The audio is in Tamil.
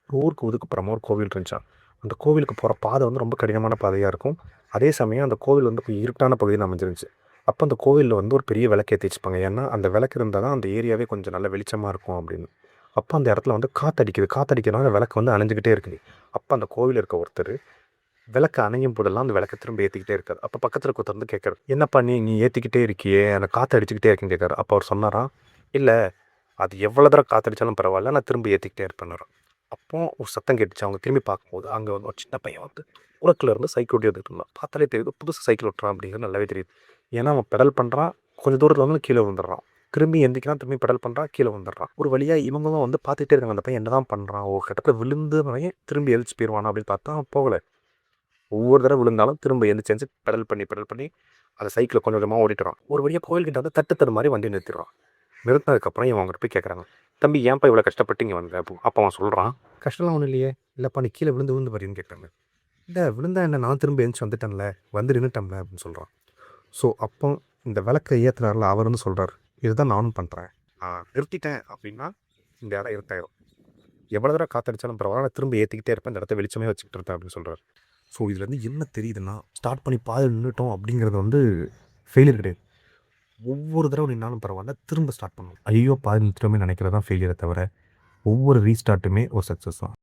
ஊருக்கு ஒதுக்குப்புறமா ஒரு கோவில் இருந்துச்சாம். அந்த கோவிலுக்கு போகிற பாதை வந்து ரொம்ப கடினமான பாதையாக இருக்கும். அதே சமயம் அந்த கோவில் வந்து கொஞ்சம் இருட்டான பகுதியில் அமைஞ்சிருந்துச்சு. அப்போ அந்த கோவிலில் வந்து ஒரு பெரிய விளக்கு ஏற்றி வச்சுப்பாங்க. ஏன்னா அந்த விளக்கு இருந்தால் தான் அந்த ஏரியாவே கொஞ்சம் நல்ல வெளிச்சமாக இருக்கும் அப்படின்னு. அப்போ அந்த இடத்துல வந்து காற்றடிக்கிறதுனால விளக்கு வந்து அணைஞ்சிக்கிட்டே இருக்குது. அப்போ அந்த கோவில் இருக்க ஒருத்தர் விளக்கு அணையும் போதெல்லாம் அந்த விளக்க திரும்ப ஏற்றிக்கிட்டே இருக்காரு. அப்போ பக்கத்தில் ஒருத்தர் வந்து கேட்குறாரு, என்னப்பா நீ ஏற்றிக்கிட்டே இருக்கியே, எனக்கு காற்று அடிச்சுக்கிட்டே இருக்குன்னு கேட்குறாரு. அப்போ அவர் சொன்னாராம், இல்லை, அது எவ்வளோ தடவை காற்றடிச்சாலும் பரவாயில்ல, நான் திரும்ப ஏற்றிக்கிட்டே இருப்பேன்னாராம். அப்போ ஒரு சத்தம் கேட்டுச்சு. அவங்க திரும்பி பார்க்கும்போது அங்கே வந்து ஒரு சின்ன பையன் வந்து உலக்கில் இருந்து சைக்கிள் ஓட்டி வந்துட்டு இருந்தான். பார்த்தாலே தெரியுது புதுசு சைக்கிள் ஓட்டுறான் அப்படிங்கிறது நல்லாவே தெரியுது. ஏன்னா அவன் பெடல் பண்ணுறான், கொஞ்சம் தூரத்தில் வந்து கீழே விழுந்துடுறான். திரும்பி எந்திக்கிறான், திரும்பி பெடல் பண்ணுறான், கீழே வந்துடுறான். ஒரு வழியாக இவங்களும் வந்து பார்த்துட்டே இருக்காங்க, அந்த பையன் என்ன தான் பண்ணுறான், ஒரு கட்டத்தில் விழுந்து பையன் திரும்பி எழுச்சி போயிடுவானா அப்படின்னு பார்த்தா போகலை. ஒவ்வொரு தடவை விழுந்தாலும் திரும்ப எந்திரிச்சு பெடல் பண்ணி அந்த சைக்கிளை கொஞ்சம் கொஞ்சமாக ஓடிட்டுறான். ஒரு வழியாக கோயில்கிட்ட வந்து தட்டு மாதிரி வண்டி நிறுத்திடுறான். நிறுத்தினதுக்கப்புறம் இவன் அவங்ககிட்ட போய் கேட்குறாங்க, தம்பி ஏன்ப்பா இவ்வளோ கஷ்டப்பட்டு இங்கே வந்த அப்போ அவன் சொல்கிறான், கஷ்டம்லாம் ஒன்றும் இல்லையே, இல்லைப்பா நீ கீழே விழுந்து பாருன்னு கேட்குறாங்க. இல்லை விழுந்தா என்ன, நான் திரும்ப எழுந்துச்சு வந்துட்டேன்ல, வந்து நின்றுட்டேன்ல அப்படின்னு சொல்கிறான். ஸோ அப்போ இந்த விளக்கை ஏற்றுறாருல அவர் வந்து சொல்கிறார், இதுதான் நானும் பண்ணுறேன், நிறுத்திட்டேன் அப்படின்னா இந்த இடம் இருட்டாயிரும். எவ்வளோ தடவை காற்றடிச்சாலும் பரவாயில்ல, நான் திரும்ப ஏற்றிக்கிட்டே இருப்பேன், இந்த இடத்த வெளிச்சமே வச்சுக்கிட்டு இருப்பேன் அப்படின்னு சொல்கிறார். ஸோ இதுலேருந்து என்ன தெரியுதுன்னா, ஸ்டார்ட் பண்ணி பாதி நின்றுட்டோம் அப்படிங்கிறது வந்து ஃபெயிலியர் கிடையாது. ஒவ்வொரு தடவை நின்னாலும் பரவாயில்ல, திரும்ப ஸ்டார்ட் பண்ணணும். ஐயோ பாதி நிறுத்திட்டோமே நினைக்கிறது தான் ஃபெயிலியரை தவிர, ஒவ்வொரு ரீஸ்டார்ட்டுமே ஒரு சக்ஸஸ் தான்.